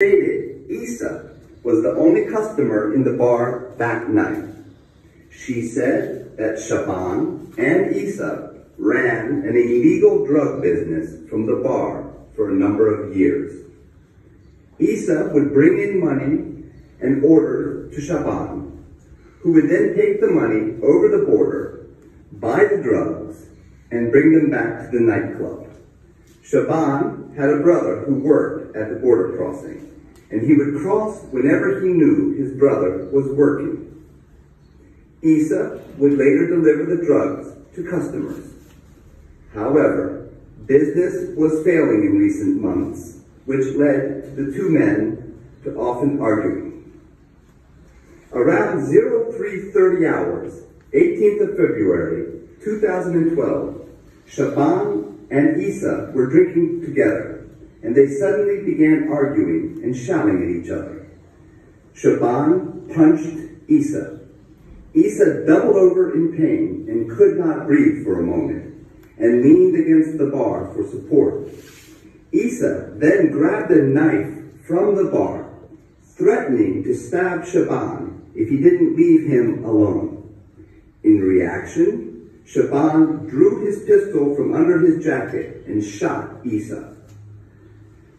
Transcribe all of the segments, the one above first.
stated Isa was the only customer in the bar that night. She said that Shaban and Isa ran an illegal drug business from the bar for a number of years. Isa would bring in money and order to Shaban, who would then take the money over the border, buy the drugs, and bring them back to the nightclub. Shaban had a brother who worked at the border crossing, and he would cross whenever he knew his brother was working. Isa would later deliver the drugs to customers. However, business was failing in recent months, which led to the two men to often arguing. Around 0330 hours, 18th of February, 2012, Shaban and Isa were drinking together, and they suddenly began arguing and shouting at each other. Shaban punched Isa. Isa doubled over in pain and could not breathe for a moment, and leaned against the bar for support. Isa then grabbed a knife from the bar, threatening to stab Shaban if he didn't leave him alone. In reaction, Shaban drew his pistol from under his jacket and shot Isa.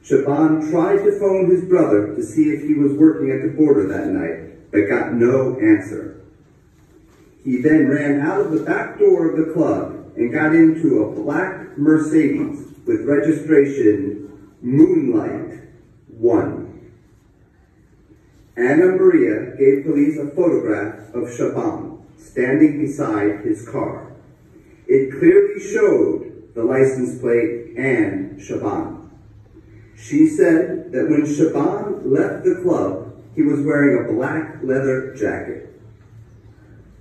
Shaban tried to phone his brother to see if he was working at the border that night, but got no answer. He then ran out of the back door of the club and got into a black Mercedes with registration Moonlight 1. Anna Maria gave police a photograph of Shaban standing beside his car. It clearly showed the license plate and Shaban. She said that when Shaban left the club, he was wearing a black leather jacket.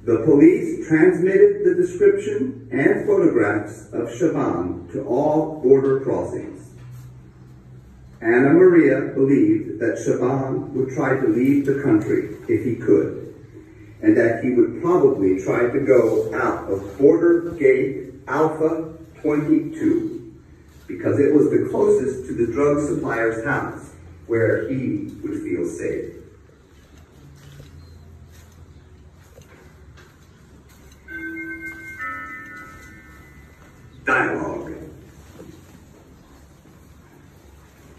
The police transmitted the description and photographs of Shaban to all border crossings. Anna Maria believed that Shaban would try to leave the country if he could, and that he would probably try to go out of border gate Alpha 22, because it was the closest to the drug supplier's house, where he would feel safe. Dialogue.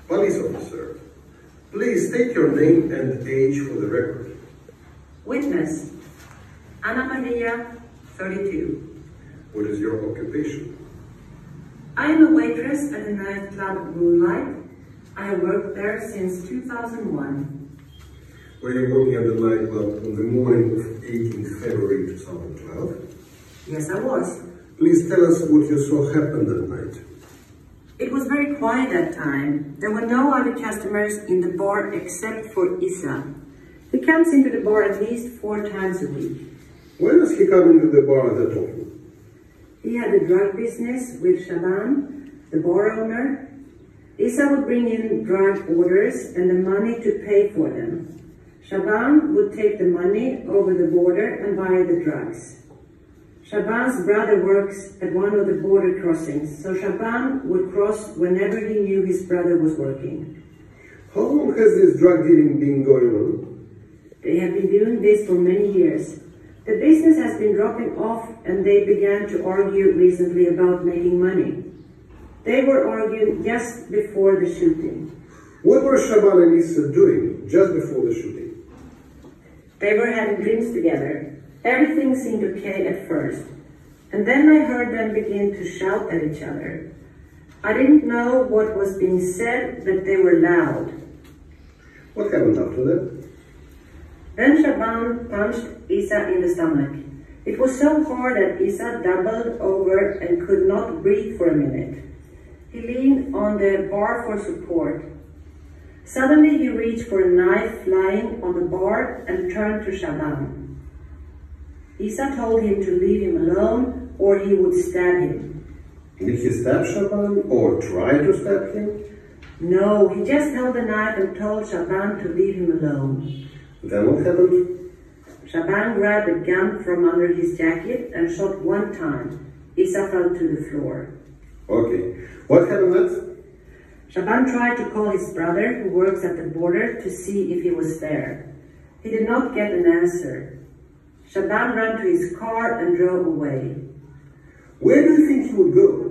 Police officer, please state your name and age for the record. Witness, Ana Maria, 32. What is your occupation? I am a waitress at the nightclub Moonlight. I have worked there since 2001. Were you working at the nightclub on the morning of 18th February 2012? Yes, I was. Please tell us what you saw happen that night. It was very quiet that time. There were no other customers in the bar except for Isa. He comes into the bar at least 4 times a week. When does he come into the bar that often? He had a drug business with Shaban, the bar owner. Isa would bring in drug orders and the money to pay for them. Shaban would take the money over the border and buy the drugs. Shaban's brother works at one of the border crossings, so Shaban would cross whenever he knew his brother was working. How long has this drug dealing been going on? They have been doing this for many years. The business has been dropping off, and they began to argue recently about making money. They were arguing just before the shooting. What were Shaban and Isa doing just before the shooting? They were having drinks together. Everything seemed okay at first, and then I heard them begin to shout at each other. I didn't know what was being said, but they were loud. What happened after that? Then Shaban punched Isa in the stomach. It was so hard that Isa doubled over and could not breathe for a minute. He leaned on the bar for support. Suddenly he reached for a knife lying on the bar and turned to Shaban. Isa told him to leave him alone or he would stab him. Did he stab Shaban or try to stab him? No, he just held the knife and told Shaban to leave him alone. Then what happened? Shaban grabbed a gun from under his jacket and shot 1 time. Isa fell to the floor. Okay. What happened next? Shaban tried to call his brother, who works at the border, to see if he was there. He did not get an answer. Shaban ran to his car and drove away. Where do you think he would go?